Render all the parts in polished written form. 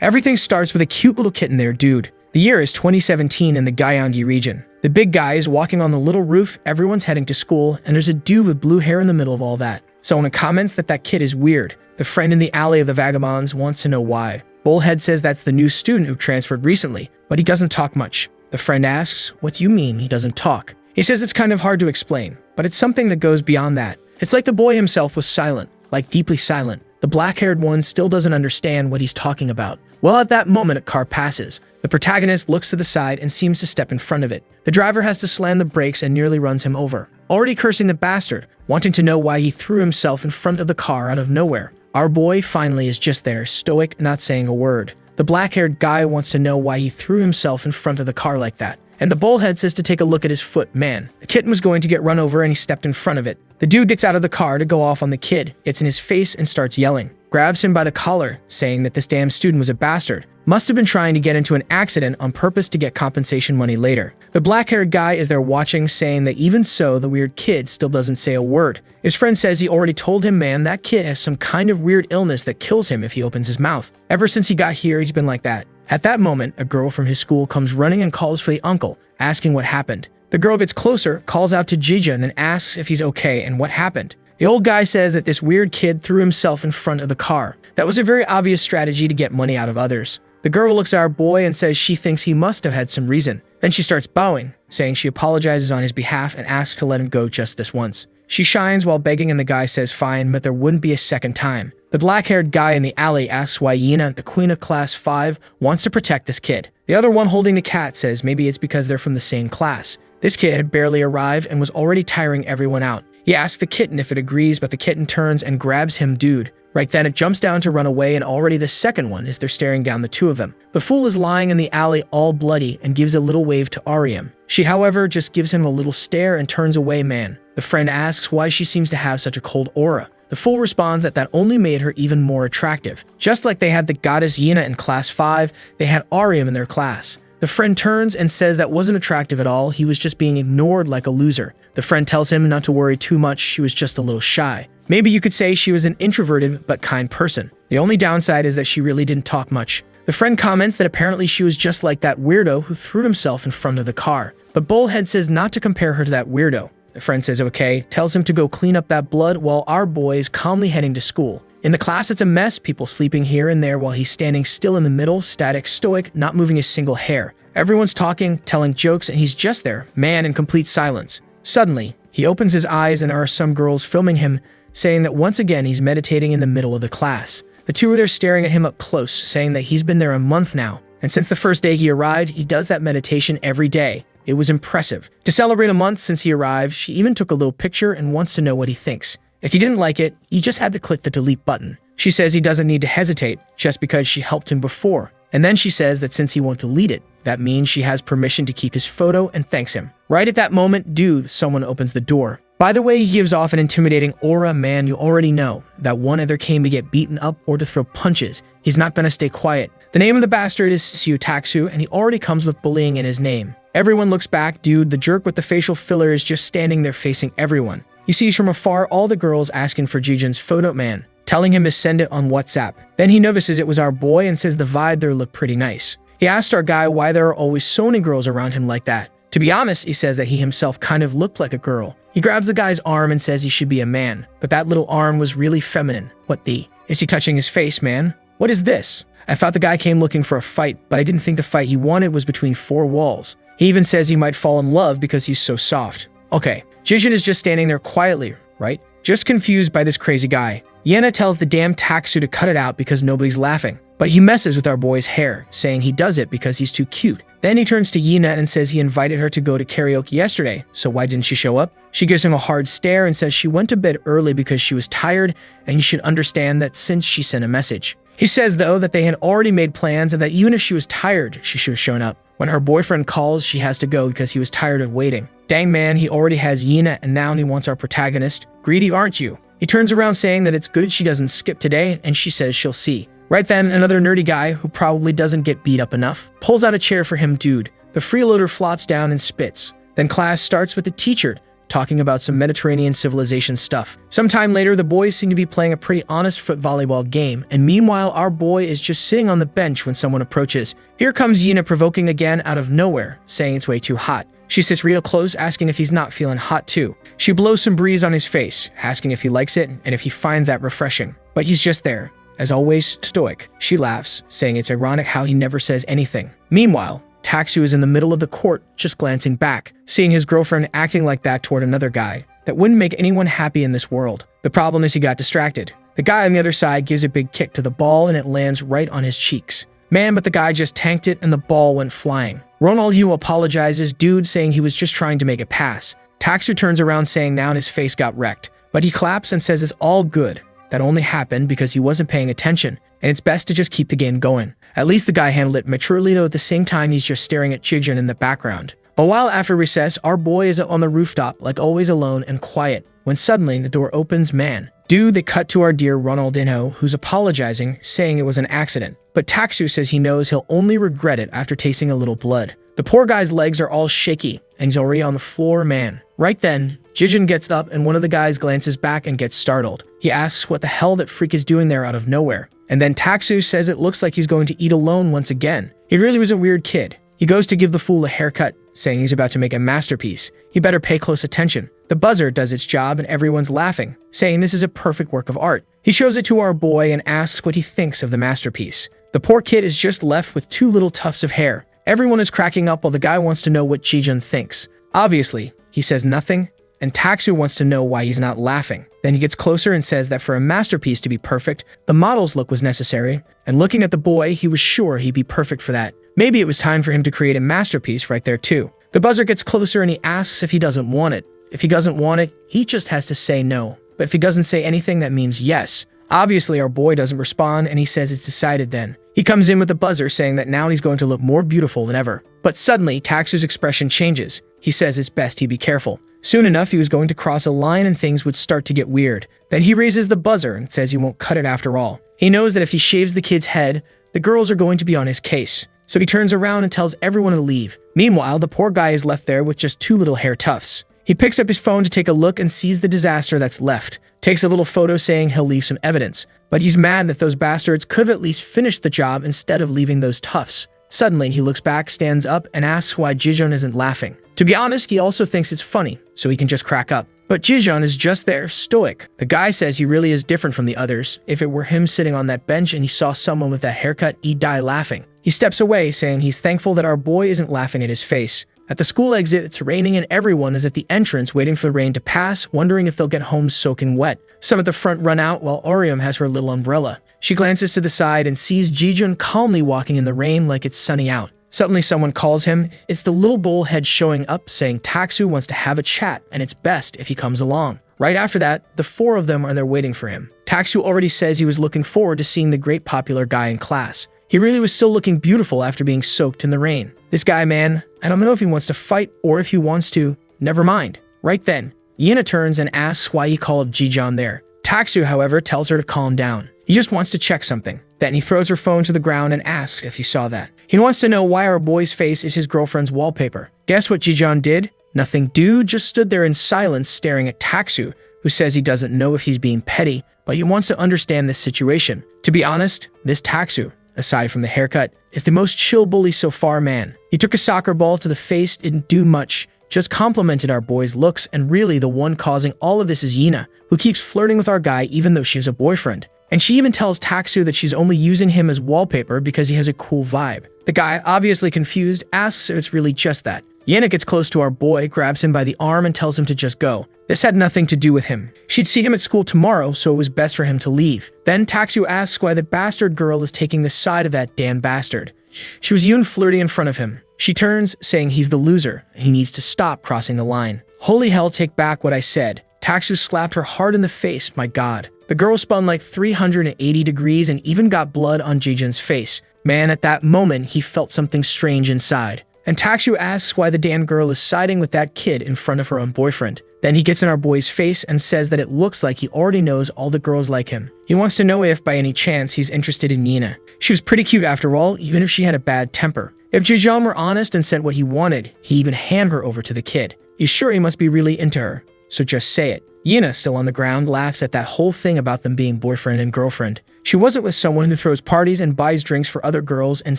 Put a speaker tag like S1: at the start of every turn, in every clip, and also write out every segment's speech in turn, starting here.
S1: Everything starts with a cute little kitten there, dude. The year is 2017 in the Gyeonggi region. The big guy is walking on the little roof, everyone's heading to school, and there's a dude with blue hair in the middle of all that. Someone comments that kid is weird. The friend in the alley of the vagabonds wants to know why. Bullhead says that's the new student who transferred recently, but he doesn't talk much. The friend asks, what do you mean he doesn't talk? He says it's kind of hard to explain, but it's something that goes beyond that. It's like the boy himself was silent, like deeply silent. The black-haired one still doesn't understand what he's talking about. Well, at that moment, a car passes. The protagonist looks to the side and seems to step in front of it. The driver has to slam the brakes and nearly runs him over, already cursing the bastard, wanting to know why he threw himself in front of the car out of nowhere. Our boy finally is just there, stoic, not saying a word. The black-haired guy wants to know why he threw himself in front of the car like that. And the bullhead says to take a look at his foot. Man, the kitten was going to get run over and he stepped in front of it. The dude gets out of the car to go off on the kid, gets in his face and starts yelling. Grabs him by the collar, saying that this damn student was a bastard. Must have been trying to get into an accident on purpose to get compensation money later. The black-haired guy is there watching, saying that even so, the weird kid still doesn't say a word. His friend says he already told him, man, that kid has some kind of weird illness that kills him if he opens his mouth. Ever since he got here, he's been like that. At that moment, a girl from his school comes running and calls for the uncle, asking what happened. The girl gets closer, calls out to Jijun and asks if he's okay and what happened. The old guy says that this weird kid threw himself in front of the car. That was a very obvious strategy to get money out of others. The girl looks at our boy and says she thinks he must have had some reason. Then she starts bowing, saying she apologizes on his behalf and asks to let him go just this once. She shines while begging and the guy says fine, but there wouldn't be a second time. The black-haired guy in the alley asks why Yina, the queen of class 5, wants to protect this kid. The other one holding the cat says maybe it's because they're from the same class. This kid had barely arrived and was already tiring everyone out. He asks the kitten if it agrees, but the kitten turns and grabs him, dude. Right then, it jumps down to run away, and already the second one is there staring down the two of them. The fool is lying in the alley all bloody and gives a little wave to Ariam. She, however, just gives him a little stare and turns away, man. The friend asks why she seems to have such a cold aura. The fool responds that only made her even more attractive. Just like they had the goddess Yina in class 5, they had Ariam in their class. The friend turns and says that wasn't attractive at all, he was just being ignored like a loser. The friend tells him not to worry too much, she was just a little shy. Maybe you could say she was an introverted but kind person. The only downside is that she really didn't talk much. The friend comments that apparently she was just like that weirdo who threw himself in front of the car. But Bullhead says not to compare her to that weirdo. The friend says okay, tells him to go clean up that blood while our boy is calmly heading to school. In the class, it's a mess, people sleeping here and there while he's standing still in the middle, static, stoic, not moving a single hair. Everyone's talking, telling jokes, and he's just there, man, in complete silence. Suddenly, he opens his eyes and there are some girls filming him, saying that once again he's meditating in the middle of the class. The two are there staring at him up close, saying that he's been there a month now, and since the first day he arrived, he does that meditation every day. It was impressive. To celebrate a month since he arrived, she even took a little picture and wants to know what he thinks. If he didn't like it, he just had to click the delete button. She says he doesn't need to hesitate, just because she helped him before. And then she says that since he won't delete it, that means she has permission to keep his photo and thanks him. Right at that moment, dude, someone opens the door. By the way, he gives off an intimidating aura, man, you already know that one either came to get beaten up or to throw punches. He's not gonna stay quiet. The name of the bastard is Siutaksu, and he already comes with bullying in his name. Everyone looks back, dude, the jerk with the facial filler is just standing there facing everyone. He sees from afar all the girls asking for Jijun's photo, man, telling him to send it on WhatsApp. Then he notices it was our boy and says the vibe there looked pretty nice. He asked our guy why there are always so many girls around him like that. To be honest, he says that he himself kind of looked like a girl. He grabs the guy's arm and says he should be a man, but that little arm was really feminine. What the? Is he touching his face, man? What is this? I thought the guy came looking for a fight, but I didn't think the fight he wanted was between four walls. He even says he might fall in love because he's so soft. Okay, Jijun is just standing there quietly, right? Just confused by this crazy guy. Yena tells the damn Taksu to cut it out because nobody's laughing. But he messes with our boy's hair, saying he does it because he's too cute. Then he turns to Yina and says he invited her to go to karaoke yesterday, so why didn't she show up? She gives him a hard stare and says she went to bed early because she was tired and he should understand that since she sent a message. He says, though, that they had already made plans and that even if she was tired, she should have shown up. When her boyfriend calls, she has to go because he was tired of waiting. Dang man, he already has Yina and now he wants our protagonist. Greedy, aren't you? He turns around saying that it's good she doesn't skip today and she says she'll see. Right then, another nerdy guy, who probably doesn't get beat up enough, pulls out a chair for him, dude. The freeloader flops down and spits. Then class starts with the teacher, talking about some Mediterranean civilization stuff. Sometime later, the boys seem to be playing a pretty honest foot volleyball game, and meanwhile, our boy is just sitting on the bench when someone approaches. Here comes Yina provoking again out of nowhere, saying it's way too hot. She sits real close, asking if he's not feeling hot too. She blows some breeze on his face, asking if he likes it and if he finds that refreshing. But he's just there, as always, stoic. She laughs, saying it's ironic how he never says anything. Meanwhile, Taksu is in the middle of the court, just glancing back, seeing his girlfriend acting like that toward another guy. That wouldn't make anyone happy in this world. The problem is he got distracted. The guy on the other side gives a big kick to the ball and it lands right on his cheeks. Man, but the guy just tanked it and the ball went flying. Ronaldinho apologizes, dude, saying he was just trying to make a pass. Taksu turns around saying now his face got wrecked. But he claps and says it's all good. That only happened because he wasn't paying attention, and it's best to just keep the game going. At least the guy handled it maturely, though at the same time he's just staring at Jijun in the background. A while after recess, our boy is up on the rooftop, like always alone and quiet, when suddenly the door opens. Man, dude, they cut to our dear Ronaldinho, who's apologizing, saying it was an accident. But Taksu says he knows he'll only regret it after tasting a little blood. The poor guy's legs are all shaky, and he's already on the floor. Man. Right then, Jijun gets up and one of the guys glances back and gets startled. He asks what the hell that freak is doing there out of nowhere. And then Taksu says it looks like he's going to eat alone once again. He really was a weird kid. He goes to give the fool a haircut, saying he's about to make a masterpiece. He better pay close attention. The buzzer does its job and everyone's laughing, saying this is a perfect work of art. He shows it to our boy and asks what he thinks of the masterpiece. The poor kid is just left with 2 little tufts of hair. Everyone is cracking up while the guy wants to know what Jijun thinks. Obviously, he says nothing, and Taksu wants to know why he's not laughing. Then he gets closer and says that for a masterpiece to be perfect, the model's look was necessary, and looking at the boy, he was sure he'd be perfect for that. Maybe it was time for him to create a masterpiece right there too. The buzzer gets closer and he asks if he doesn't want it. If he doesn't want it, he just has to say no. But if he doesn't say anything, that means yes. Obviously, our boy doesn't respond, and he says it's decided then. He comes in with the buzzer saying that now he's going to look more beautiful than ever. But suddenly, Taksu's expression changes. He says it's best he be careful. Soon enough, he was going to cross a line and things would start to get weird. Then he raises the buzzer and says he won't cut it after all. He knows that if he shaves the kid's head, the girls are going to be on his case. So he turns around and tells everyone to leave. Meanwhile, the poor guy is left there with just 2 little hair tufts. He picks up his phone to take a look and sees the disaster that's left. Takes a little photo saying he'll leave some evidence. But he's mad that those bastards could have at least finished the job instead of leaving those tufts. Suddenly, he looks back, stands up, and asks why Jijun isn't laughing. To be honest, he also thinks it's funny, so he can just crack up. But Jijun is just there, stoic. The guy says he really is different from the others. If it were him sitting on that bench and he saw someone with that haircut, he'd die laughing. He steps away, saying he's thankful that our boy isn't laughing at his face. At the school exit, it's raining and everyone is at the entrance waiting for the rain to pass, wondering if they'll get home soaking wet. Some at the front run out while Orium has her little umbrella. She glances to the side and sees Jijun calmly walking in the rain like it's sunny out. Suddenly someone calls him. It's the little bullhead showing up saying Taksu wants to have a chat and it's best if he comes along. Right after that, the 4 of them are there waiting for him. Taksu already says he was looking forward to seeing the great popular guy in class. He really was still looking beautiful after being soaked in the rain. This guy, man, I don't know if he wants to fight or if he wants to. Never mind. Right then, Yina turns and asks why he called Jijun there. Taksu, however, tells her to calm down. He just wants to check something. Then he throws her phone to the ground and asks if he saw that. He wants to know why our boy's face is his girlfriend's wallpaper. Guess what Jijun did? Nothing. Dude just stood there in silence staring at Taksu, who says he doesn't know if he's being petty, but he wants to understand this situation. To be honest, this Taksu, aside from the haircut, is the most chill bully so far, man. He took a soccer ball to the face, didn't do much, just complimented our boy's looks, and really the one causing all of this is Yina, who keeps flirting with our guy even though she has a boyfriend. And she even tells Taksu that she's only using him as wallpaper because he has a cool vibe. The guy, obviously confused, asks if it's really just that. Yina gets close to our boy, grabs him by the arm and tells him to just go. This had nothing to do with him. She'd see him at school tomorrow, so it was best for him to leave. Then Taksu asks why the bastard girl is taking the side of that damn bastard. She was even flirty in front of him. She turns, saying he's the loser, and he needs to stop crossing the line. Holy hell, take back what I said. Taksu slapped her hard in the face, my god. The girl spun like 380 degrees and even got blood on Jijun's face. Man, at that moment, he felt something strange inside. And Taksu asks why the damn girl is siding with that kid in front of her own boyfriend. Then he gets in our boy's face and says that it looks like he already knows all the girls like him. He wants to know if, by any chance, he's interested in Yina. She was pretty cute after all, even if she had a bad temper. If Jijun were honest and said what he wanted, he'd even hand her over to the kid. He's sure he must be really into her, so just say it. Yina, still on the ground, laughs at that whole thing about them being boyfriend and girlfriend. She wasn't with someone who throws parties and buys drinks for other girls and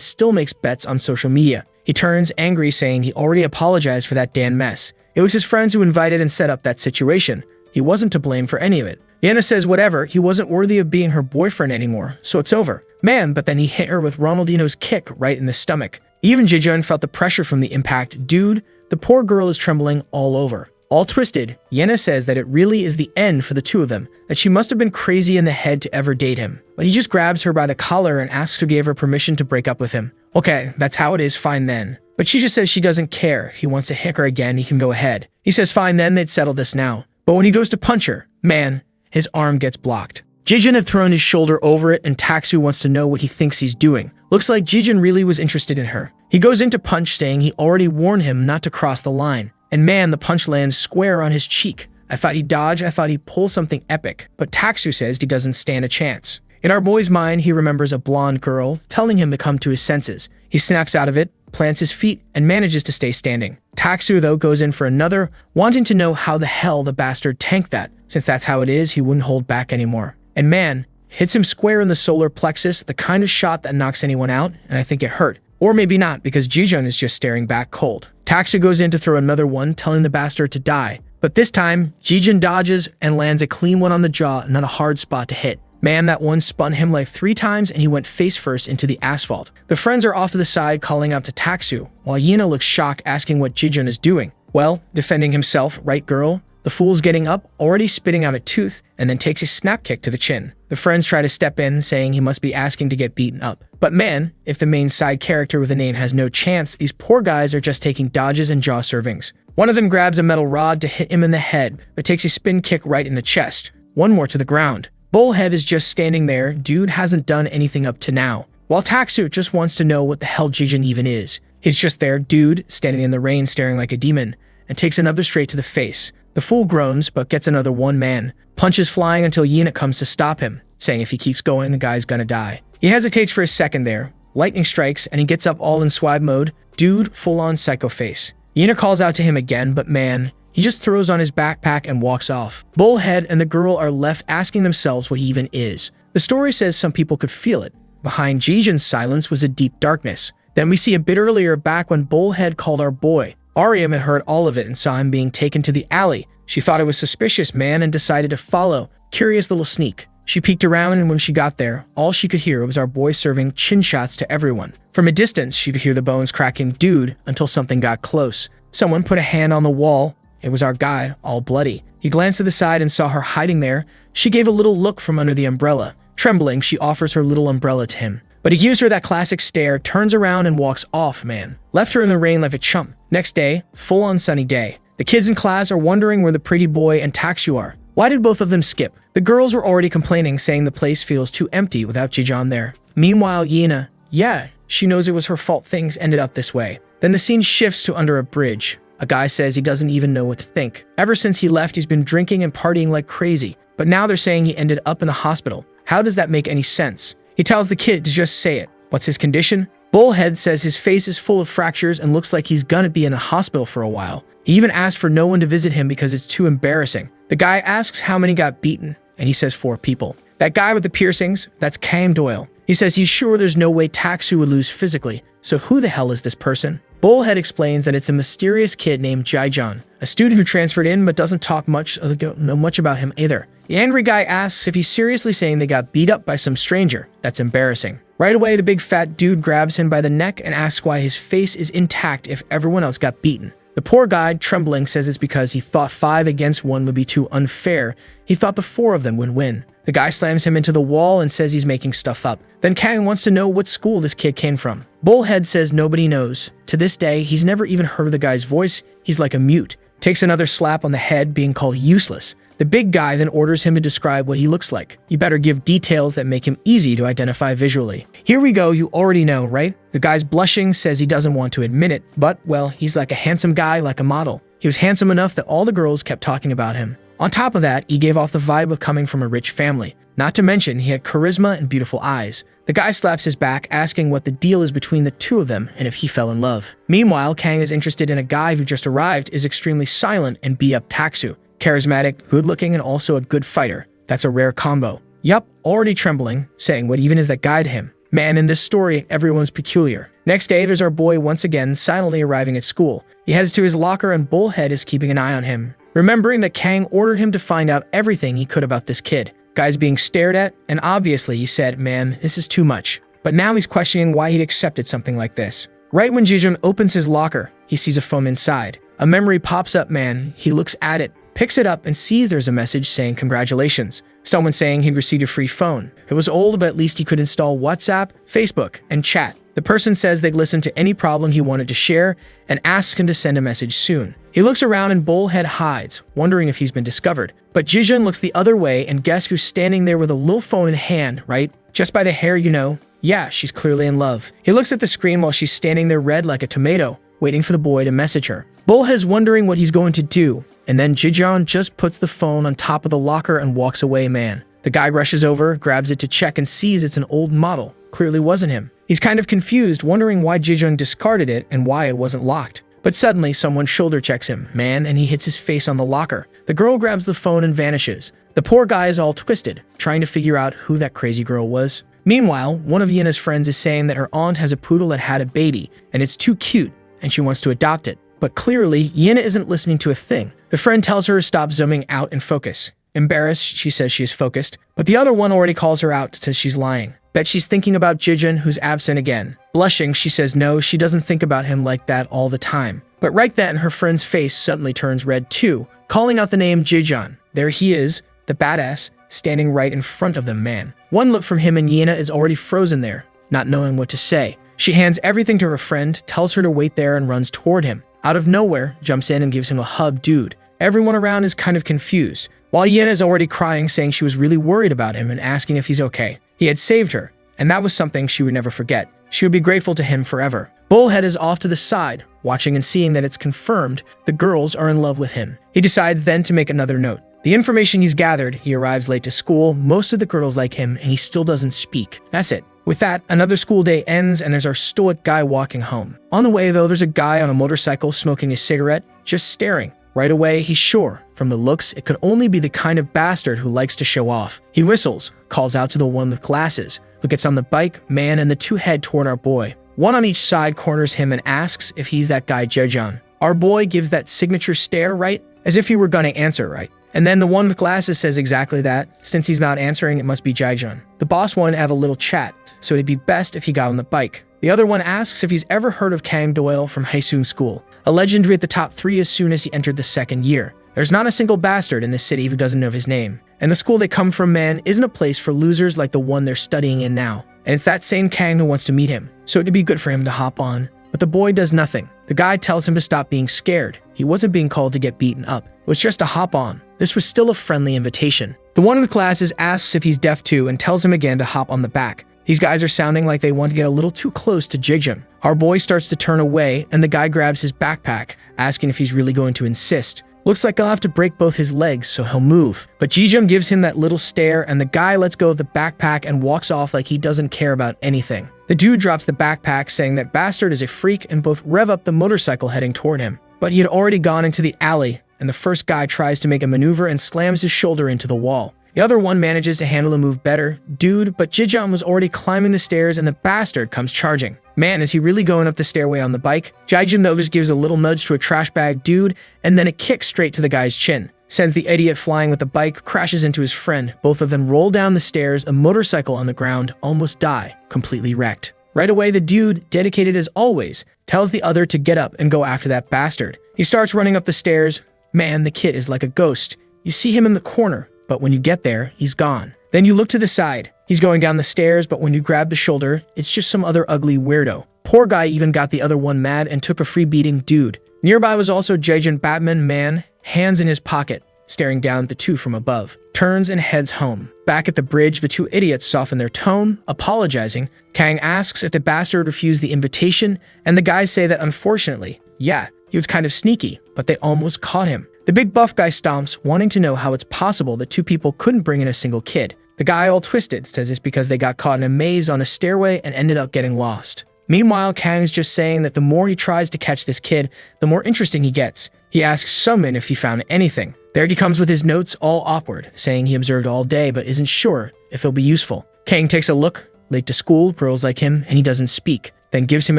S1: still makes bets on social media. He turns angry, saying he already apologized for that damn mess. It was his friends who invited and set up that situation. He wasn't to blame for any of it. Yana says whatever, he wasn't worthy of being her boyfriend anymore, so it's over. Man, but then he hit her with Ronaldinho's kick right in the stomach. Even Jijun felt the pressure from the impact. Dude, the poor girl is trembling all over. All twisted, Yena says that it really is the end for the two of them, that she must have been crazy in the head to ever date him. But he just grabs her by the collar and asks to give her permission to break up with him. Okay, that's how it is, fine then. But she just says she doesn't care. If he wants to hit her again, he can go ahead. He says fine then, they'd settle this now. But when he goes to punch her, man, his arm gets blocked. Jijun had thrown his shoulder over it, and Taksu wants to know what he thinks he's doing. Looks like Jijun really was interested in her. He goes in to punch, saying he already warned him not to cross the line. And man, the punch lands square on his cheek. I thought he'd dodge, I thought he'd pull something epic. But Taksu says he doesn't stand a chance. In our boy's mind, he remembers a blonde girl telling him to come to his senses. He snaps out of it, plants his feet, and manages to stay standing. Taksu, though, goes in for another, wanting to know how the hell the bastard tanked that. Since that's how it is, he wouldn't hold back anymore. And man, hits him square in the solar plexus, the kind of shot that knocks anyone out, and I think it hurt. Or maybe not, because Jijun is just staring back cold. Taksu goes in to throw another one, telling the bastard to die. But this time, Jijun dodges and lands a clean one on the jaw, not a hard spot to hit. Man, that one spun him like 3 times and he went face first into the asphalt. The friends are off to the side calling out to Taksu, while Yina looks shocked, asking what Jijun is doing. Well, defending himself, right girl? The fool's getting up, already spitting out a tooth, and then takes a snap kick to the chin. The friends try to step in, saying he must be asking to get beaten up. But man, if the main side character with a name has no chance, these poor guys are just taking dodges and jaw servings. One of them grabs a metal rod to hit him in the head, but takes a spin kick right in the chest. One more to the ground. Bullhead is just standing there. Dude hasn't done anything up to now. While Taksu just wants to know what the hell Jijun even is. He's just there, dude, standing in the rain staring like a demon, and takes another straight to the face. The fool groans, but gets another one man. Punches flying until Yina comes to stop him, saying if he keeps going, the guy's gonna die. He hesitates for a second there. Lightning strikes, and he gets up all in swag mode. Dude, full-on psycho face. Yina calls out to him again, but man, he just throws on his backpack and walks off. Bullhead and the girl are left asking themselves what he even is. The story says some people could feel it. Behind Jijun's silence was a deep darkness. Then we see a bit earlier back when Bullhead called our boy. Ariam had heard all of it and saw him being taken to the alley. She thought it was suspicious, man, and decided to follow. Curious little sneak. She peeked around, and when she got there, all she could hear was our boy serving chin shots to everyone. From a distance, she could hear the bones cracking dude until something got close. Someone put a hand on the wall. It was our guy, all bloody. He glanced to the side and saw her hiding there. She gave a little look from under the umbrella. Trembling, she offers her little umbrella to him. But he gives her that classic stare, turns around and walks off, man. Left her in the rain like a chump. Next day, full-on sunny day. The kids in class are wondering where the pretty boy and Taksu are. Why did both of them skip? The girls were already complaining, saying the place feels too empty without Jijun there. Meanwhile, Yina, yeah, she knows it was her fault things ended up this way. Then the scene shifts to under a bridge. A guy says he doesn't even know what to think. Ever since he left, he's been drinking and partying like crazy. But now they're saying he ended up in the hospital. How does that make any sense? He tells the kid to just say it. What's his condition? Bullhead says his face is full of fractures and looks like he's gonna be in the hospital for a while. He even asked for no one to visit him because it's too embarrassing. The guy asks how many got beaten, and he says 4 people. That guy with the piercings, that's Cam Doyle. He says he's sure there's no way Taksu would lose physically, so who the hell is this person? Bullhead explains that it's a mysterious kid named Jijun, a student who transferred in but doesn't talk much, don't know much about him either. The angry guy asks if he's seriously saying they got beat up by some stranger. That's embarrassing. Right away, the big fat dude grabs him by the neck and asks why his face is intact if everyone else got beaten. The poor guy, trembling, says it's because he thought 5 against 1 would be too unfair. He thought the 4 of them would win. The guy slams him into the wall and says he's making stuff up. Then Kang wants to know what school this kid came from. Bullhead says nobody knows. To this day, he's never even heard the guy's voice. He's like a mute. Takes another slap on the head, being called useless. The big guy then orders him to describe what he looks like. You better give details that make him easy to identify visually. Here we go, you already know, right? The guy's blushing, says he doesn't want to admit it, but, well, he's like a handsome guy, like a model. He was handsome enough that all the girls kept talking about him. On top of that, he gave off the vibe of coming from a rich family. Not to mention, he had charisma and beautiful eyes. The guy slaps his back, asking what the deal is between the two of them and if he fell in love. Meanwhile, Kang is interested in a guy who just arrived, is extremely silent and up Taksu. Charismatic, good-looking, and also a good fighter. That's a rare combo. Yup, already trembling, saying what even is that guy to him. Man, in this story, everyone's peculiar. Next day, there's our boy once again silently arriving at school. He heads to his locker and Bullhead is keeping an eye on him, remembering that Kang ordered him to find out everything he could about this kid. Guy's being stared at, and obviously he said, man, this is too much. But now he's questioning why he'd accepted something like this. Right when Jijun opens his locker, he sees a phone inside. A memory pops up, man. He looks at it, picks it up, and sees there's a message saying congratulations. Someone saying he'd received a free phone. It was old, but at least he could install WhatsApp, Facebook, and chat. The person says they'd listen to any problem he wanted to share and asks him to send a message soon. He looks around and Bullhead hides, wondering if he's been discovered. But Jijun looks the other way, and guess who's standing there with a little phone in hand, right? Just by the hair, you know. Yeah, she's clearly in love. He looks at the screen while she's standing there red like a tomato, waiting for the boy to message her. Bullhead's wondering what he's going to do, and then Jijun just puts the phone on top of the locker and walks away, man. The guy rushes over, grabs it to check, and sees it's an old model. Clearly wasn't him. He's kind of confused, wondering why Jijun discarded it and why it wasn't locked. But suddenly, someone shoulder checks him, man, and he hits his face on the locker. The girl grabs the phone and vanishes. The poor guy is all twisted, trying to figure out who that crazy girl was. Meanwhile, one of Yena's friends is saying that her aunt has a poodle that had a baby, and it's too cute, and she wants to adopt it. But clearly, Yena isn't listening to a thing. The friend tells her to stop zooming out and focus. Embarrassed, she says she is focused, but the other one already calls her out, says she's lying. Bet she's thinking about Jijun, who's absent again. Blushing, she says no, she doesn't think about him like that all the time. But right then, her friend's face suddenly turns red too, calling out the name Jijun. There he is, the badass, standing right in front of them, man. One look from him and Yena is already frozen there, not knowing what to say. She hands everything to her friend, tells her to wait there, and runs toward him. Out of nowhere, jumps in and gives him a hug, dude. Everyone around is kind of confused, while Yena is already crying, saying she was really worried about him and asking if he's okay. He had saved her, and that was something she would never forget. She would be grateful to him forever. Bullhead is off to the side, watching and seeing that it's confirmed the girls are in love with him. He decides then to make another note. The information he's gathered, he arrives late to school, most of the girls like him, and he still doesn't speak. That's it. With that, another school day ends and there's our stoic guy walking home. On the way though, there's a guy on a motorcycle smoking a cigarette, just staring. Right away, he's sure, from the looks, it could only be the kind of bastard who likes to show off. He whistles, calls out to the one with glasses, who gets on the bike, man, and the two head toward our boy. One on each side corners him and asks if he's that guy Jejun. Our boy gives that signature stare, right? As if he were gonna answer, right? And then the one with glasses says exactly that. Since he's not answering, it must be Jaijun. The boss wanted to have a little chat, so it'd be best if he got on the bike. The other one asks if he's ever heard of Kang Doyle from Haesoon School, a legendary at the top 3 as soon as he entered the 2nd year. There's not a single bastard in this city who doesn't know his name. And the school they come from, man, isn't a place for losers like the one they're studying in now. And it's that same Kang who wants to meet him, so it'd be good for him to hop on. But the boy does nothing. The guy tells him to stop being scared. He wasn't being called to get beaten up. It was just to hop on. This was still a friendly invitation. The one in the classes asks if he's deaf too and tells him again to hop on the back. These guys are sounding like they want to get a little too close to Jijun. Our boy starts to turn away and the guy grabs his backpack, asking if he's really going to insist. Looks like I'll have to break both his legs so he'll move. But Jijun gives him that little stare and the guy lets go of the backpack and walks off like he doesn't care about anything. The dude drops the backpack saying that bastard is a freak and both rev up the motorcycle heading toward him. But he had already gone into the alley and the first guy tries to make a maneuver and slams his shoulder into the wall. The other one manages to handle the move better, dude, but Jijun was already climbing the stairs and the bastard comes charging. Man, is he really going up the stairway on the bike? Jaijun though just gives a little nudge to a trash bag dude and then a kick straight to the guy's chin. Sends the idiot flying with the bike, crashes into his friend. Both of them roll down the stairs, a motorcycle on the ground, almost die, completely wrecked. Right away, the dude, dedicated as always, tells the other to get up and go after that bastard. He starts running up the stairs. Man, the kid is like a ghost. You see him in the corner, but when you get there, he's gone. Then you look to the side. He's going down the stairs, but when you grab the shoulder, it's just some other ugly weirdo. Poor guy even got the other one mad and took a free beating, dude. Nearby was also Jaijun Batman, man, hands in his pocket, staring down at the two from above. Turns and heads home. Back at the bridge, the two idiots soften their tone, apologizing. Kang asks if the bastard refused the invitation, and the guys say that unfortunately, yeah, he was kind of sneaky, but they almost caught him. The big buff guy stomps, wanting to know how it's possible that two people couldn't bring in a single kid. The The guy, all twisted, says it's because they got caught in a maze on a stairway and ended up getting lost. Meanwhile, Kang's just saying that the more he tries to catch this kid, the more interesting he gets. He asks Sumin if he found anything. There he comes with his notes all awkward, saying he observed all day but isn't sure if it'll be useful. Kang takes a look, late to school, girls like him, and he doesn't speak, then gives him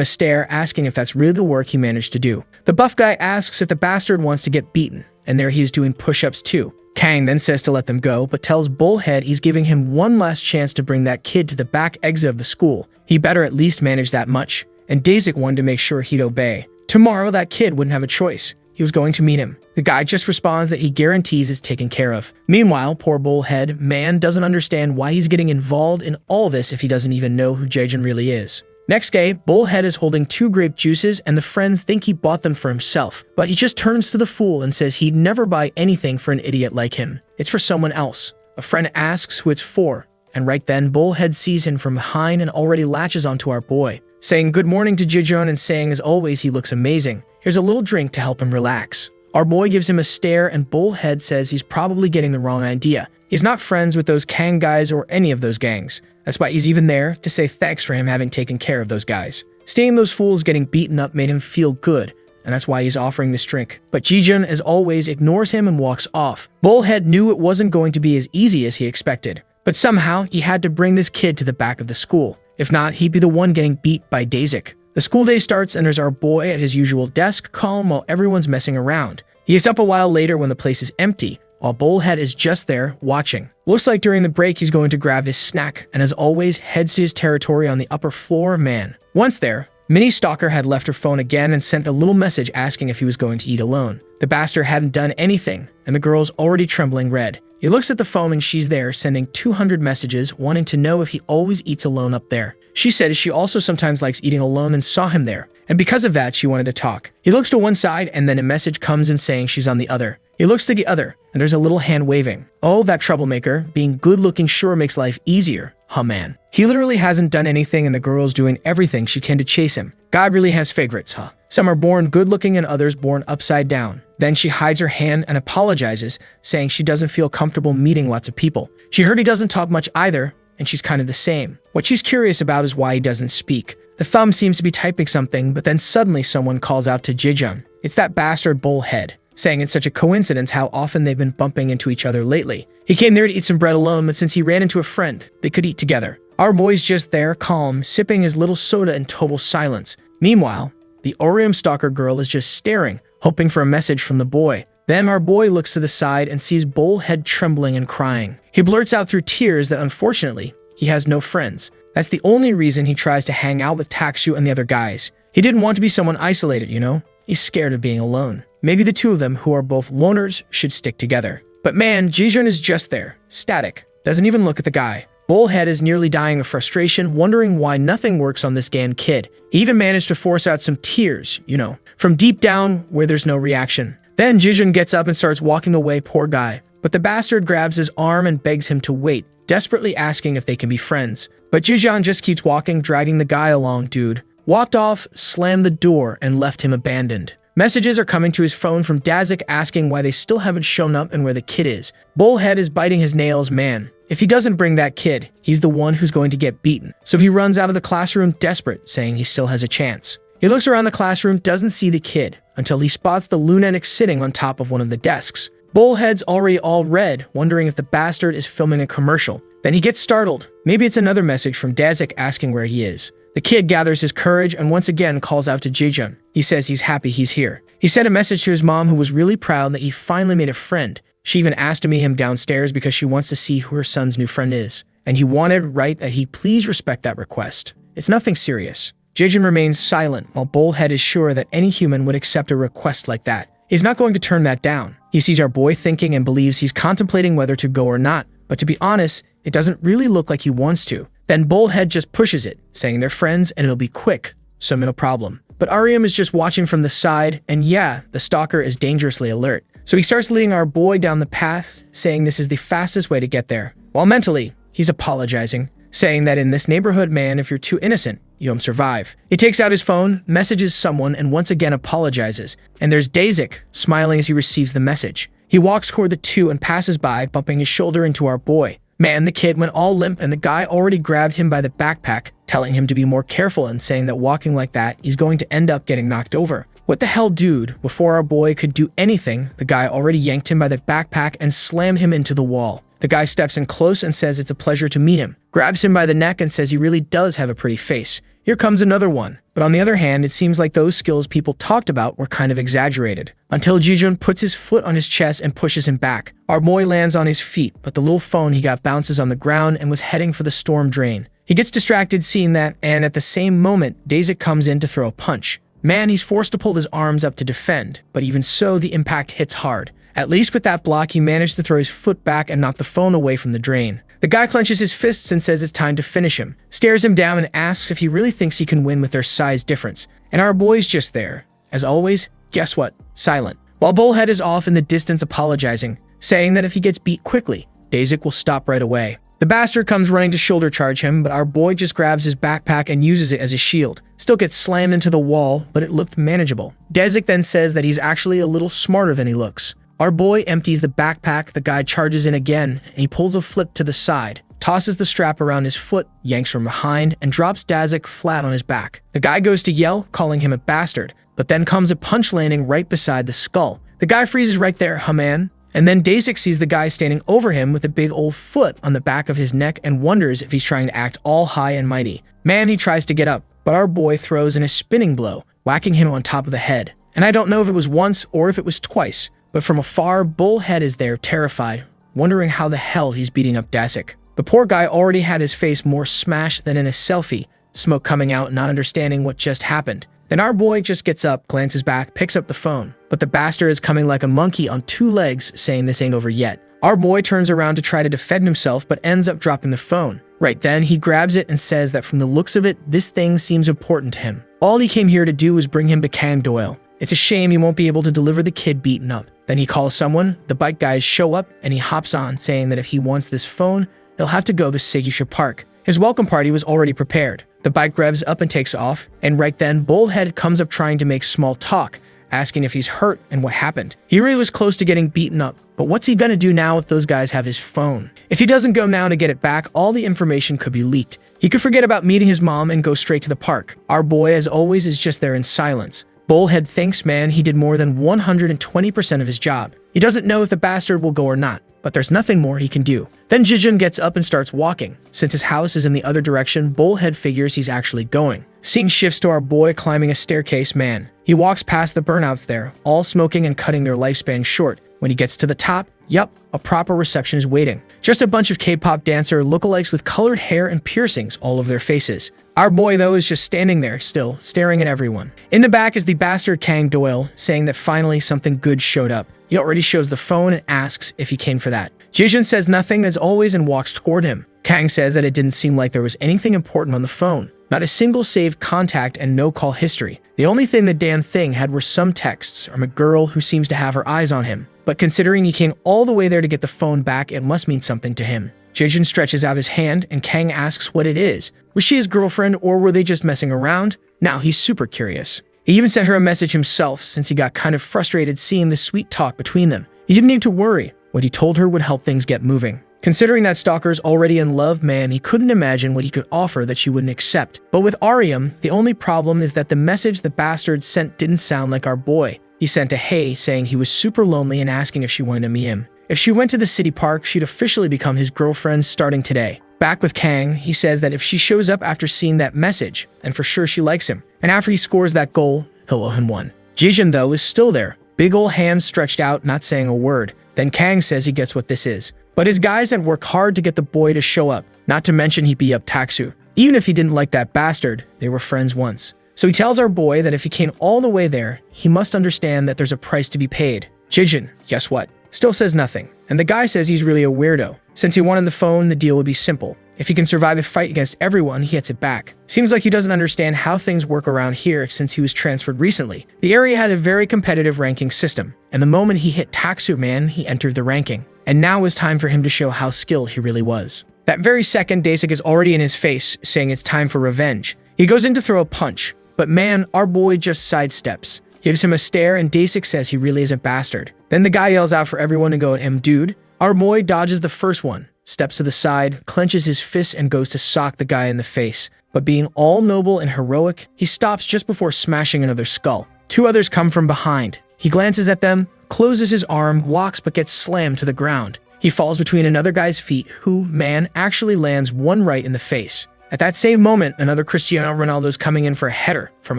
S1: a stare asking if that's really the work he managed to do. The buff guy asks if the bastard wants to get beaten, and there he is doing push-ups too. Kang then says to let them go, but tells Bullhead he's giving him one last chance to bring that kid to the back exit of the school. He better at least manage that much, and Dazik wanted to make sure he'd obey. Tomorrow, that kid wouldn't have a choice. He was going to meet him. The guy just responds that he guarantees it's taken care of. Meanwhile, poor Bullhead man doesn't understand why he's getting involved in all this if he doesn't even know who Jaejun really is. Next day, Bullhead is holding 2 grape juices and the friends think he bought them for himself, but he just turns to the fool and says he'd never buy anything for an idiot like him. It's for someone else. A friend asks who it's for, and right then Bullhead sees him from behind and already latches onto our boy, saying good morning to Jaejun and saying as always he looks amazing. Here's a little drink to help him relax. Our boy gives him a stare and Bullhead says he's probably getting the wrong idea. He's not friends with those Kang guys or any of those gangs. That's why he's even there to say thanks for him having taken care of those guys. Seeing those fools getting beaten up made him feel good, and that's why he's offering this drink. But Jaejun, as always, ignores him and walks off. Bullhead knew it wasn't going to be as easy as he expected, but somehow he had to bring this kid to the back of the school. If not, he'd be the one getting beat by Dazik. The school day starts and there's our boy at his usual desk, calm while everyone's messing around. He is up a while later when the place is empty, while Bullhead is just there, watching. Looks like during the break he's going to grab his snack, and as always, heads to his territory on the upper floor. Man. Once there, Minnie Stalker had left her phone again and sent a little message asking if he was going to eat alone. The bastard hadn't done anything, and the girl's already trembling red. He looks at the phone and she's there, sending 200 messages, wanting to know if he always eats alone up there. She said she also sometimes likes eating alone and saw him there, and because of that, she wanted to talk. He looks to one side, and then a message comes in saying she's on the other. He looks to the other, and there's a little hand waving. Oh, that troublemaker. Being good-looking sure makes life easier, huh man? He literally hasn't done anything and the girl's doing everything she can to chase him. God really has favorites, huh? Some are born good-looking and others born upside down. Then she hides her hand and apologizes, saying she doesn't feel comfortable meeting lots of people. She heard he doesn't talk much either, and she's kind of the same. What she's curious about is why he doesn't speak. The thumb seems to be typing something, but then suddenly someone calls out to Jaejun. It's that bastard Bullhead, saying it's such a coincidence how often they've been bumping into each other lately. He came there to eat some bread alone, but since he ran into a friend, they could eat together. Our boy's just there, calm, sipping his little soda in total silence. Meanwhile, the Orium Stalker girl is just staring, hoping for a message from the boy. Then our boy looks to the side and sees Bullhead trembling and crying. He blurts out through tears that unfortunately, he has no friends. That's the only reason he tries to hang out with Takshu and the other guys. He didn't want to be someone isolated, you know? He's scared of being alone. Maybe the two of them, who are both loners, should stick together. But man, Jaejun is just there, static, doesn't even look at the guy. Bullhead is nearly dying of frustration, wondering why nothing works on this damn kid. He even managed to force out some tears, you know, from deep down where there's no reaction. Then Jaejun gets up and starts walking away, poor guy. But the bastard grabs his arm and begs him to wait, desperately asking if they can be friends. But Jaejun just keeps walking, dragging the guy along. Dude walked off, slammed the door, and left him abandoned. Messages are coming to his phone from Dazik asking why they still haven't shown up and where the kid is. Bullhead is biting his nails, man. If he doesn't bring that kid, he's the one who's going to get beaten. So he runs out of the classroom desperate, saying he still has a chance. He looks around the classroom, doesn't see the kid, until he spots the lunatic sitting on top of one of the desks. Bullhead's already all red, wondering if the bastard is filming a commercial. Then he gets startled. Maybe it's another message from Dazik asking where he is. The kid gathers his courage and once again calls out to Jaejun. He says he's happy he's here. He sent a message to his mom, who was really proud that he finally made a friend. She even asked to meet him downstairs because she wants to see who her son's new friend is. And he wanted right that he please respect that request. It's nothing serious. Jaejun remains silent while Bullhead is sure that any human would accept a request like that. He's not going to turn that down. He sees our boy thinking and believes he's contemplating whether to go or not. But to be honest, it doesn't really look like he wants to. Then Bullhead just pushes it, saying they're friends and it'll be quick, so no problem. But Ariam is just watching from the side, and yeah, the stalker is dangerously alert. So he starts leading our boy down the path, saying this is the fastest way to get there. While mentally, he's apologizing, saying that in this neighborhood, man, if you're too innocent, you won't survive. He takes out his phone, messages someone, and once again apologizes. And there's Dazik, smiling as he receives the message. He walks toward the two and passes by, bumping his shoulder into our boy. Man, the kid went all limp and the guy already grabbed him by the backpack, telling him to be more careful and saying that walking like that, he's going to end up getting knocked over. What the hell, dude? Before our boy could do anything, the guy already yanked him by the backpack and slammed him into the wall. The guy steps in close and says it's a pleasure to meet him, grabs him by the neck and says he really does have a pretty face. Here comes another one. But on the other hand, it seems like those skills people talked about were kind of exaggerated. Until Jijun puts his foot on his chest and pushes him back. Our boy lands on his feet, but the little phone he got bounces on the ground and was heading for the storm drain. He gets distracted seeing that, and at the same moment, Daisy comes in to throw a punch. Man, he's forced to pull his arms up to defend, but even so, the impact hits hard. At least with that block, he managed to throw his foot back and knock the phone away from the drain. The guy clenches his fists and says it's time to finish him, stares him down and asks if he really thinks he can win with their size difference. And our boy's just there. As always, guess what? Silent. While Bullhead is off in the distance apologizing, saying that if he gets beat quickly, Daisy will stop right away. The bastard comes running to shoulder charge him, but our boy just grabs his backpack and uses it as a shield. Still gets slammed into the wall, but it looked manageable. Desic then says that he's actually a little smarter than he looks. Our boy empties the backpack, the guy charges in again, and he pulls a flip to the side, tosses the strap around his foot, yanks from behind, and drops Dazik flat on his back. The guy goes to yell, calling him a bastard, but then comes a punch landing right beside the skull. The guy freezes right there, huh man? And then Dazik sees the guy standing over him with a big old foot on the back of his neck and wonders if he's trying to act all high and mighty. Man, he tries to get up, but our boy throws in a spinning blow, whacking him on top of the head. And I don't know if it was once or if it was twice, but from afar, Bullhead is there terrified, wondering how the hell he's beating up Dazik. The poor guy already had his face more smashed than in a selfie, smoke coming out, not understanding what just happened. Then our boy just gets up, glances back, picks up the phone. But the bastard is coming like a monkey on two legs, saying this ain't over yet. Our boy turns around to try to defend himself, but ends up dropping the phone. Right then, he grabs it and says that from the looks of it, this thing seems important to him. All he came here to do was bring him Bakang Doyle. It's a shame he won't be able to deliver the kid beaten up. Then he calls someone, the bike guys show up, and he hops on, saying that if he wants this phone, he'll have to go to Segisha Park. His welcome party was already prepared. The bike revs up and takes off, and right then, Bullhead comes up trying to make small talk, asking if he's hurt and what happened. He really was close to getting beaten up, but what's he gonna do now if those guys have his phone? If he doesn't go now to get it back, all the information could be leaked. He could forget about meeting his mom and go straight to the park. Our boy, as always, is just there in silence. Bullhead thinks, man, he did more than 120% of his job. He doesn't know if the bastard will go or not, but there's nothing more he can do. Then Jijun gets up and starts walking. Since his house is in the other direction, Bullhead figures he's actually going. Scene shifts to our boy climbing a staircase, man. He walks past the burnouts there, all smoking and cutting their lifespan short. When he gets to the top, yup, a proper reception is waiting. Just a bunch of K-pop dancer lookalikes with colored hair and piercings all over their faces. Our boy, though, is just standing there, still, staring at everyone. In the back is the bastard Kang Doyle, saying that finally something good showed up. He already shows the phone and asks if he came for that. Jijun says nothing as always and walks toward him. Kang says that it didn't seem like there was anything important on the phone. Not a single saved contact and no call history. The only thing the damn thing had were some texts from a girl who seems to have her eyes on him. But considering he came all the way there to get the phone back, it must mean something to him. Jijun stretches out his hand and Kang asks what it is. Was she his girlfriend or were they just messing around? Now he's super curious. He even sent her a message himself since he got kind of frustrated seeing the sweet talk between them. He didn't need to worry. What he told her would help things get moving. Considering that Stalker's already in love, man, he couldn't imagine what he could offer that she wouldn't accept. But with Ariam, the only problem is that the message the bastard sent didn't sound like our boy. He sent a hey saying he was super lonely and asking if she wanted to meet him. If she went to the city park, she'd officially become his girlfriend starting today. Back with Kang, he says that if she shows up after seeing that message, then for sure she likes him. And after he scores that goal, he'll owe him one. Jijun, though, is still there. Big ol' hands stretched out, not saying a word. Then Kang says he gets what this is. But his guys had worked hard to get the boy to show up, not to mention he beat up Taksu. Even if he didn't like that bastard, they were friends once. So he tells our boy that if he came all the way there, he must understand that there's a price to be paid. Jijun, guess what? Still says nothing. And the guy says he's really a weirdo. Since he wanted the phone, the deal would be simple. If he can survive a fight against everyone, he gets it back. Seems like he doesn't understand how things work around here since he was transferred recently. The area had a very competitive ranking system, and the moment he hit Taksu, man, he entered the ranking. And now was time for him to show how skilled he really was. That very second, Dasik is already in his face, saying it's time for revenge. He goes in to throw a punch, but man, our boy just sidesteps. Gives him a stare, and Dasik says he really is a bastard. Then the guy yells out for everyone to go at him, dude. Our boy dodges the first one, steps to the side, clenches his fist, and goes to sock the guy in the face. But being all noble and heroic, he stops just before smashing another skull. Two others come from behind. He glances at them, closes his arm, walks, but gets slammed to the ground. He falls between another guy's feet, who, man, actually lands one right in the face. At that same moment, another Cristiano Ronaldo's coming in for a header. From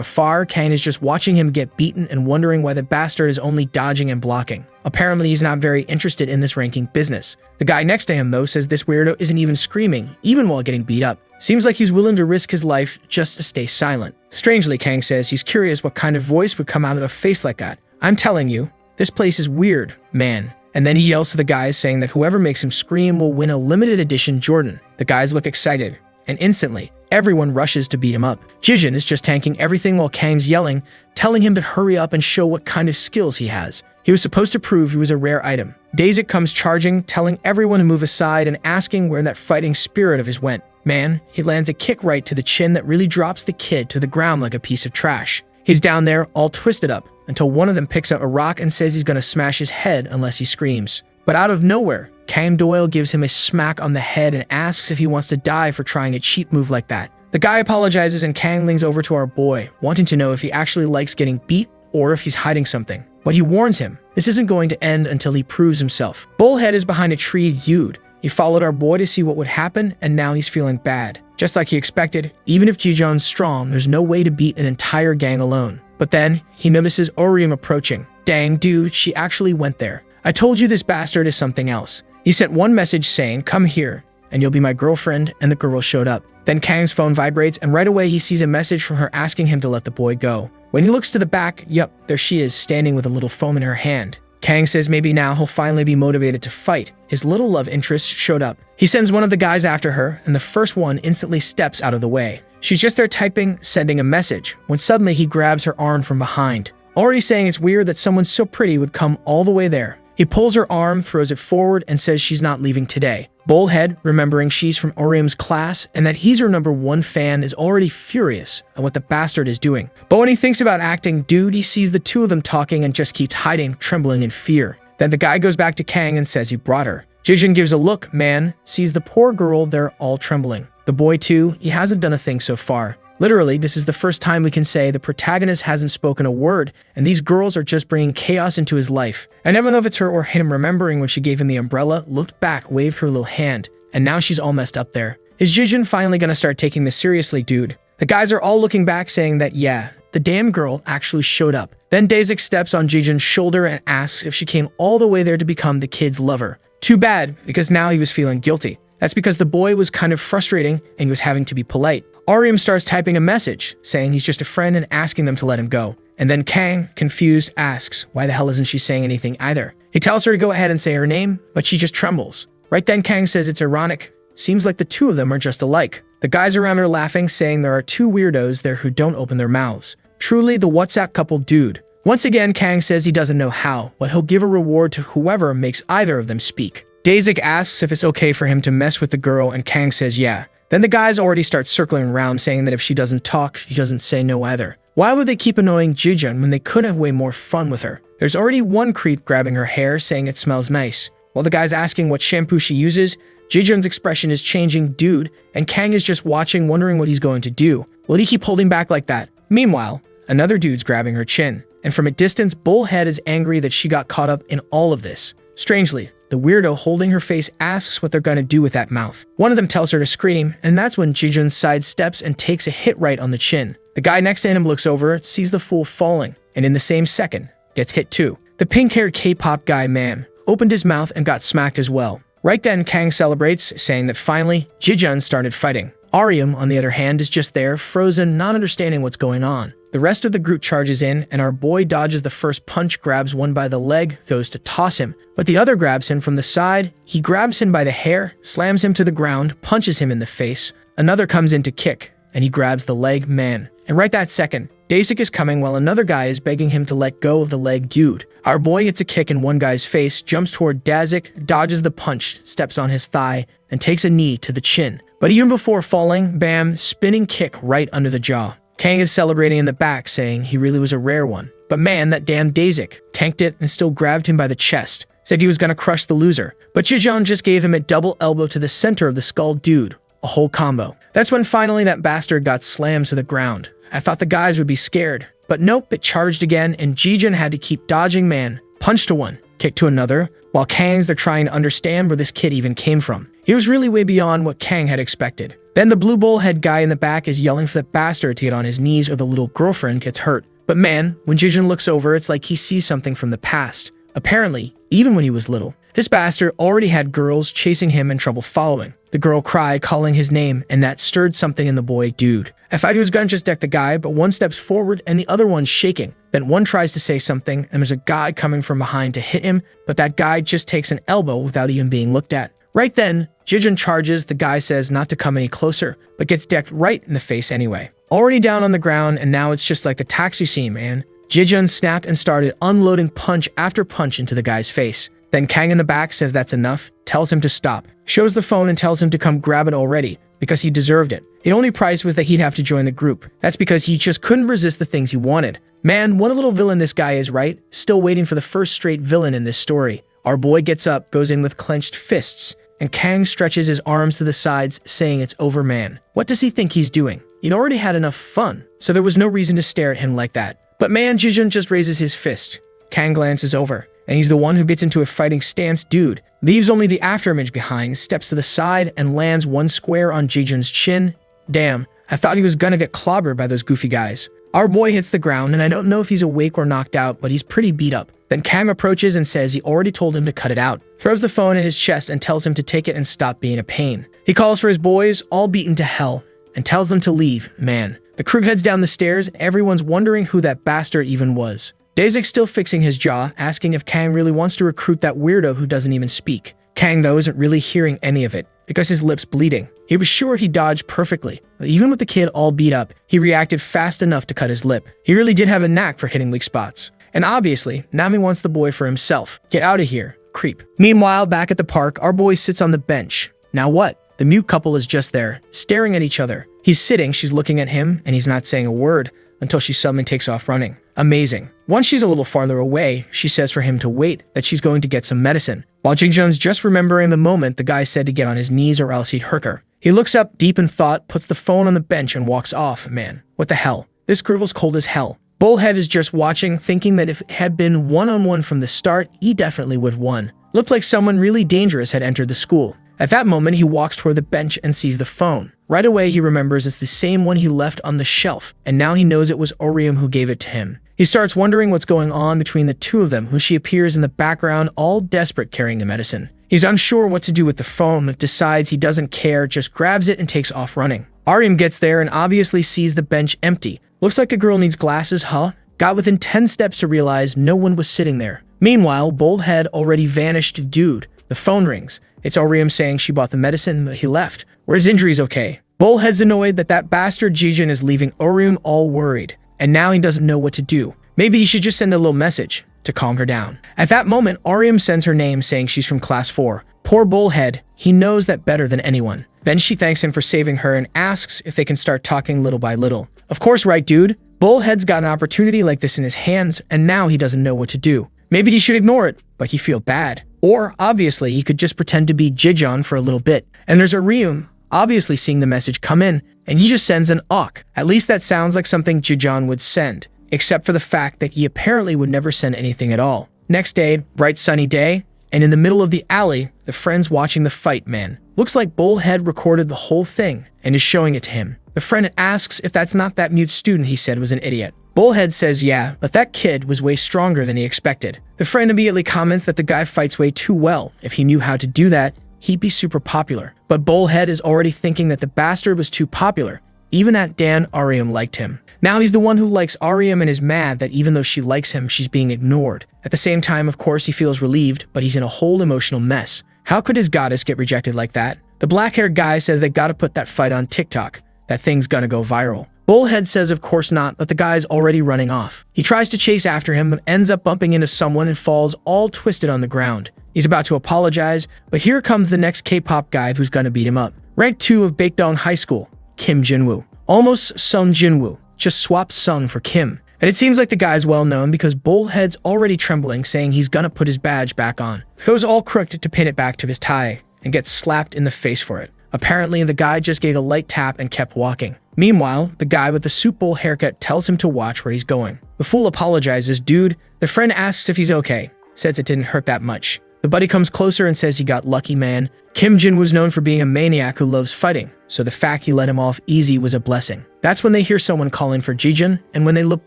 S1: afar, Kang is just watching him get beaten and wondering why the bastard is only dodging and blocking. Apparently, he's not very interested in this ranking business. The guy next to him, though, says this weirdo isn't even screaming, even while getting beat up. Seems like he's willing to risk his life just to stay silent. Strangely, Kang says he's curious what kind of voice would come out of a face like that. I'm telling you, this place is weird, man. And then he yells to the guys saying that whoever makes him scream will win a limited edition Jordan. The guys look excited, and instantly, everyone rushes to beat him up. Jijin is just tanking everything while Kang's yelling, telling him to hurry up and show what kind of skills he has. He was supposed to prove he was a rare item. Daisik comes charging, telling everyone to move aside and asking where that fighting spirit of his went. Man, he lands a kick right to the chin that really drops the kid to the ground like a piece of trash. He's down there, all twisted up, until one of them picks up a rock and says he's gonna smash his head unless he screams. But out of nowhere, Kang Doyle gives him a smack on the head and asks if he wants to die for trying a cheap move like that. The guy apologizes and Kang leans over to our boy, wanting to know if he actually likes getting beat or if he's hiding something. But he warns him, this isn't going to end until he proves himself. Bullhead is behind a tree, Yude. He followed our boy to see what would happen, and now he's feeling bad. Just like he expected, even if Jijeon's strong, there's no way to beat an entire gang alone. But then, he notices Orium approaching. Dang, dude, she actually went there. I told you this bastard is something else. He sent one message saying, come here, and you'll be my girlfriend, and the girl showed up. Then Kang's phone vibrates, and right away he sees a message from her asking him to let the boy go. When he looks to the back, yup, there she is, standing with a little foam in her hand. Kang says maybe now he'll finally be motivated to fight. His little love interest showed up. He sends one of the guys after her, and the first one instantly steps out of the way. She's just there typing, sending a message, when suddenly he grabs her arm from behind. Already saying it's weird that someone so pretty would come all the way there. He pulls her arm, throws it forward, and says she's not leaving today. Bullhead, remembering she's from Orium's class and that he's her #1 fan, is already furious at what the bastard is doing. But when he thinks about acting dude, he sees the two of them talking and just keeps hiding, trembling in fear. Then the guy goes back to Kang and says he brought her. Jijin gives a look, man, sees the poor girl there all trembling. The boy too, he hasn't done a thing so far. Literally, this is the first time we can say the protagonist hasn't spoken a word, and these girls are just bringing chaos into his life. I never know if it's her or him remembering when she gave him the umbrella, looked back, waved her little hand, and now she's all messed up there. Is Jijin finally gonna start taking this seriously, dude? The guys are all looking back saying that, yeah, the damn girl actually showed up. Then Daisik steps on Jijin's shoulder and asks if she came all the way there to become the kid's lover. Too bad, because now he was feeling guilty. That's because the boy was kind of frustrating and he was having to be polite. Orium starts typing a message, saying he's just a friend and asking them to let him go. And then Kang, confused, asks, why the hell isn't she saying anything either? He tells her to go ahead and say her name, but she just trembles. Right then Kang says it's ironic. Seems like the two of them are just alike. The guys around are laughing, saying there are two weirdos there who don't open their mouths. Truly the WhatsApp couple dude. Once again, Kang says he doesn't know how, but he'll give a reward to whoever makes either of them speak. Daisik asks if it's okay for him to mess with the girl, and Kang says yeah. Then the guys already start circling around, saying that if she doesn't talk, she doesn't say no either. Why would they keep annoying Jijun when they could have way more fun with her? There's already one creep grabbing her hair, saying it smells nice. While the guy's asking what shampoo she uses, Jijun's expression is changing dude, and Kang is just watching, wondering what he's going to do. Will he keep holding back like that? Meanwhile, another dude's grabbing her chin, and from a distance, Bullhead is angry that she got caught up in all of this. Strangely, the weirdo holding her face asks what they're gonna do with that mouth. One of them tells her to scream, and that's when Jijun sidesteps and takes a hit right on the chin. The guy next to him looks over, sees the fool falling, and in the same second, gets hit too. The pink-haired K-pop guy, man, opened his mouth and got smacked as well. Right then, Kang celebrates, saying that finally, Jijun started fighting. Orium, on the other hand, is just there, frozen, not understanding what's going on. The rest of the group charges in, and our boy dodges the first punch, grabs one by the leg, goes to toss him, but the other grabs him from the side. He grabs him by the hair, slams him to the ground, punches him in the face. Another comes in to kick, and he grabs the leg, man. And right that second, Daisik is coming while another guy is begging him to let go of the leg dude. Our boy gets a kick in one guy's face, jumps toward Dazik, dodges the punch, steps on his thigh, and takes a knee to the chin. But even before falling, bam, spinning kick right under the jaw. Kang is celebrating in the back, saying he really was a rare one. But man, that damn Daisik tanked it and still grabbed him by the chest, said he was gonna crush the loser. But Jijeon just gave him a double elbow to the center of the skull, dude. A whole combo. That's when finally that bastard got slammed to the ground. I thought the guys would be scared. But nope, it charged again, and Jijeon had to keep dodging, man. Punch to one, kick to another, while Kang's they're trying to understand where this kid even came from. He was really way beyond what Kang had expected. Then the blue bullhead guy in the back is yelling for the bastard to get on his knees or the little girlfriend gets hurt. But man, when Jijeon looks over, it's like he sees something from the past. Apparently, even when he was little, this bastard already had girls chasing him and trouble following. The girl cried, calling his name, and that stirred something in the boy, dude. I thought he was gonna just deck the guy, but one steps forward and the other one's shaking. Then one tries to say something, and there's a guy coming from behind to hit him, but that guy just takes an elbow without even being looked at. Right then, Jijeon charges, the guy says not to come any closer, but gets decked right in the face anyway. Already down on the ground, and now it's just like the taxi scene, man. Jijeon snapped and started unloading punch after punch into the guy's face. Then Kang in the back says that's enough, tells him to stop, shows the phone and tells him to come grab it already, because he deserved it. The only price was that he'd have to join the group. That's because he just couldn't resist the things he wanted. Man, what a little villain this guy is, right? Still waiting for the first straight villain in this story. Our boy gets up, goes in with clenched fists, and Kang stretches his arms to the sides, saying it's over, man. What does he think he's doing? He'd already had enough fun, so there was no reason to stare at him like that. But man, Jijeon just raises his fist. Kang glances over, and he's the one who gets into a fighting stance, dude. Leaves only the afterimage behind, steps to the side, and lands one square on Jijeon's chin. Damn, I thought he was gonna get clobbered by those goofy guys. Our boy hits the ground, and I don't know if he's awake or knocked out, but he's pretty beat up. Then Kang approaches and says he already told him to cut it out. Throws the phone in his chest and tells him to take it and stop being a pain. He calls for his boys, all beaten to hell, and tells them to leave, man. The crew heads down the stairs, and everyone's wondering who that bastard even was. Dazek's still fixing his jaw, asking if Kang really wants to recruit that weirdo who doesn't even speak. Kang, though, isn't really hearing any of it, because his lip's bleeding. He was sure he dodged perfectly, but even with the kid all beat up, he reacted fast enough to cut his lip. He really did have a knack for hitting weak spots. And obviously, now he wants the boy for himself. Get out of here, creep. Meanwhile, back at the park, our boy sits on the bench. Now what? The mute couple is just there, staring at each other. He's sitting, she's looking at him, and he's not saying a word until she suddenly takes off running. Amazing. Once she's a little farther away, she says for him to wait, that she's going to get some medicine. While Jijeon's just remembering the moment the guy said to get on his knees or else he'd hurt her. He looks up deep in thought, puts the phone on the bench and walks off. Man, what the hell? This girl's cold as hell. Bullhead is just watching, thinking that if it had been one-on-one from the start, he definitely would have won. Looked like someone really dangerous had entered the school. At that moment, he walks toward the bench and sees the phone. Right away, he remembers it's the same one he left on the shelf, and now he knows it was Orium who gave it to him. He starts wondering what's going on between the two of them, who she appears in the background, all desperate carrying the medicine. He's unsure what to do with the phone, but decides he doesn't care, just grabs it and takes off running. Orium gets there and obviously sees the bench empty. Looks like the girl needs glasses, huh? Got within 10 steps to realize no one was sitting there. Meanwhile, Bullhead already vanished, dude. The phone rings. It's Orium saying she bought the medicine, but he left. Were his injuries okay? Bullhead's annoyed that bastard Jijeon is leaving Orium all worried, and now he doesn't know what to do. Maybe he should just send a little message to calm her down. At that moment, Orium sends her name saying she's from class 4. Poor Bullhead, he knows that better than anyone. Then she thanks him for saving her and asks if they can start talking little by little. Of course, right, dude? Bullhead's got an opportunity like this in his hands, and now he doesn't know what to do. Maybe he should ignore it, but he feel bad. Or, obviously, he could just pretend to be Jijeon for a little bit. And there's Orium, obviously seeing the message come in, and he just sends an awk. At least that sounds like something Jijeon would send, except for the fact that he apparently would never send anything at all. Next day, bright sunny day, and in the middle of the alley, the friend's watching the fight, man. Looks like Bullhead recorded the whole thing and is showing it to him. The friend asks if that's not that mute student he said was an idiot. Bullhead says yeah, but that kid was way stronger than he expected. The friend immediately comments that the guy fights way too well. If he knew how to do that, he'd be super popular. But Bullhead is already thinking that the bastard was too popular. Even that Dan Orium liked him. Now he's the one who likes Orium and is mad that even though she likes him, she's being ignored. At the same time, of course, he feels relieved, but he's in a whole emotional mess. How could his goddess get rejected like that? The black-haired guy says they gotta put that fight on TikTok. That thing's gonna go viral. Bullhead says of course not, but the guy's already running off. He tries to chase after him, but ends up bumping into someone and falls all twisted on the ground. He's about to apologize, but here comes the next K-pop guy who's gonna beat him up. Rank 2 of Baekdong High School, Kim Jinwoo. Almost Sung Jinwoo, just swap Sung for Kim. And it seems like the guy's well known because Bullhead's already trembling, saying he's gonna put his badge back on. Goes all crooked to pin it back to his tie and gets slapped in the face for it. Apparently, the guy just gave a light tap and kept walking. Meanwhile, the guy with the soup bowl haircut tells him to watch where he's going. The fool apologizes. Dude, the friend asks if he's okay, says it didn't hurt that much. The buddy comes closer and says he got lucky, man. Kim Jin was known for being a maniac who loves fighting, so the fact he let him off easy was a blessing. That's when they hear someone calling for Jijun, and when they look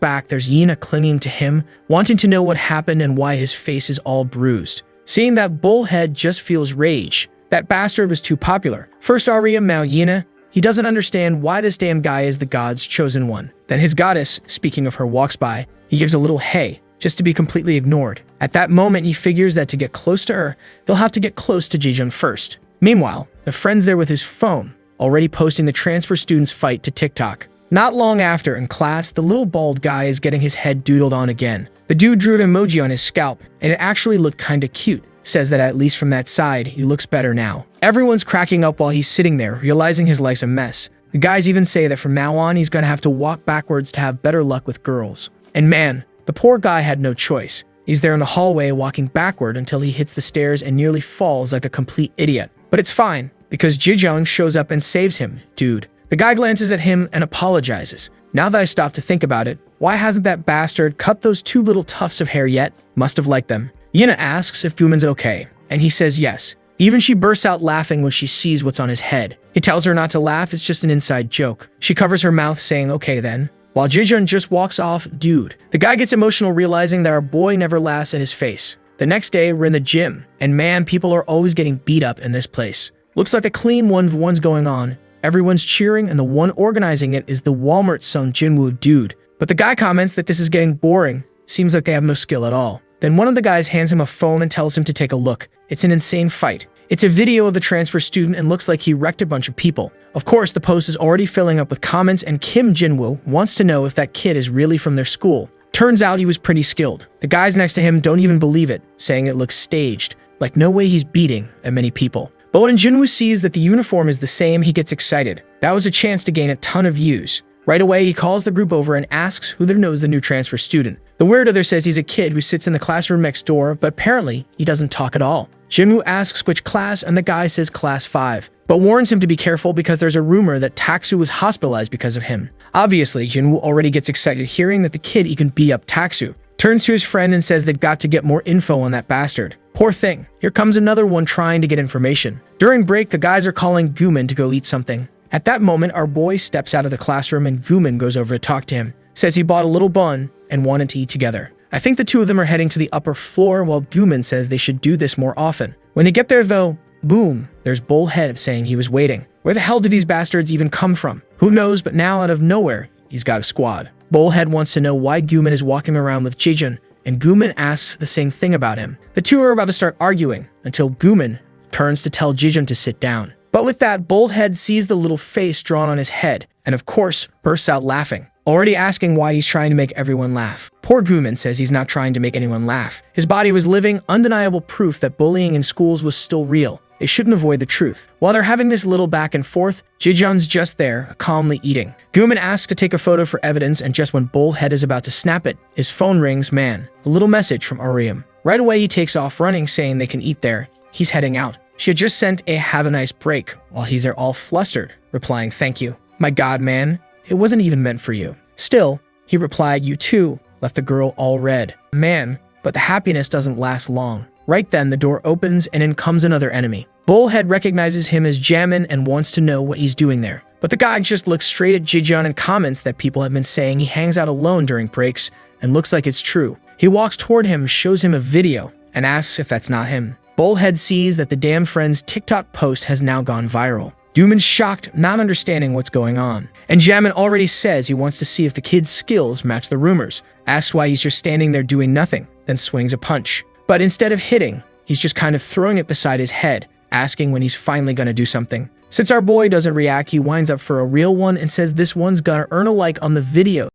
S1: back, there's Yina clinging to him, wanting to know what happened and why his face is all bruised. Seeing that, Bullhead just feels rage. That bastard was too popular. First Arya, now Yina. He doesn't understand why this damn guy is the god's chosen one. Then his goddess, speaking of her, walks by. He gives a little hey, just to be completely ignored. At that moment, he figures that to get close to her, he'll have to get close to Jijun first. Meanwhile, the friend's there with his phone, already posting the transfer students' fight to TikTok. Not long after, in class, the little bald guy is getting his head doodled on again. The dude drew an emoji on his scalp, and it actually looked kinda cute. Says that at least from that side, he looks better now. Everyone's cracking up while he's sitting there, realizing his life's a mess. The guys even say that from now on, he's gonna have to walk backwards to have better luck with girls. And man, the poor guy had no choice. He's there in the hallway walking backward until he hits the stairs and nearly falls like a complete idiot. But it's fine, because Jijun shows up and saves him. Dude. The guy glances at him and apologizes. Now that I stop to think about it, why hasn't that bastard cut those two little tufts of hair yet? Must have liked them. Yina asks if Guman's okay, and he says yes. Even she bursts out laughing when she sees what's on his head. He tells her not to laugh, it's just an inside joke. She covers her mouth saying okay then, while Jijun just walks off. Dude. The guy gets emotional realizing that our boy never laughs at his face. The next day, we're in the gym, and man, people are always getting beat up in this place. Looks like a clean one-v-one's going on. Everyone's cheering, and the one organizing it is the Walmart Sung Jinwoo dude. But the guy comments that this is getting boring. Seems like they have no skill at all. Then one of the guys hands him a phone and tells him to take a look. It's an insane fight. It's a video of the transfer student and looks like he wrecked a bunch of people. Of course, the post is already filling up with comments, and Kim Jinwoo wants to know if that kid is really from their school. Turns out he was pretty skilled. The guys next to him don't even believe it, saying it looks staged. Like no way he's beating that many people. But when Jinwoo sees that the uniform is the same, he gets excited. That was a chance to gain a ton of views. Right away, he calls the group over and asks who there knows the new transfer student. The weirdo there says he's a kid who sits in the classroom next door, but apparently he doesn't talk at all. Jinwoo asks which class, and the guy says class 5, but warns him to be careful because there's a rumor that Taksu was hospitalized because of him. Obviously, Jinwoo already gets excited hearing that the kid he can beat up Taksu. Turns to his friend and says they've got to get more info on that bastard. Poor thing. Here comes another one trying to get information. During break, the guys are calling Guman to go eat something. At that moment, our boy steps out of the classroom and Guman goes over to talk to him. Says he bought a little bun and wanted to eat together. I think the two of them are heading to the upper floor while Guman says they should do this more often. When they get there though, boom, there's Bullhead saying he was waiting. Where the hell do these bastards even come from? Who knows, but now out of nowhere, he's got a squad. Bullhead wants to know why Guman is walking around with Jijun, and Guman asks the same thing about him. The two are about to start arguing until Guman turns to tell Jijun to sit down. But with that, Bullhead sees the little face drawn on his head, and of course, bursts out laughing, already asking why he's trying to make everyone laugh. Poor Guman says he's not trying to make anyone laugh. His body was living undeniable proof that bullying in schools was still real. They shouldn't avoid the truth. While they're having this little back and forth, Jijun's just there, calmly eating. Guman asks to take a photo for evidence, and just when Bullhead is about to snap it, his phone rings. Man, a little message from Ariam. Right away, he takes off running, saying they can eat there. He's heading out. She had just sent a "have a nice break" while he's there all flustered, replying, "Thank you." My god, man, it wasn't even meant for you. Still, he replied, "You too," left the girl all red. Man, but the happiness doesn't last long. Right then, the door opens and in comes another enemy. Bullhead recognizes him as Jamin and wants to know what he's doing there. But the guy just looks straight at Jijun and comments that people have been saying he hangs out alone during breaks, and looks like it's true. He walks toward him, shows him a video, and asks if that's not him. Bullhead sees that the damn friend's TikTok post has now gone viral. Guman's shocked, not understanding what's going on. And Jamin already says he wants to see if the kid's skills match the rumors, asks why he's just standing there doing nothing, then swings a punch. But instead of hitting, he's just kind of throwing it beside his head, asking when he's finally gonna do something. Since our boy doesn't react, he winds up for a real one and says this one's gonna earn a like on the video.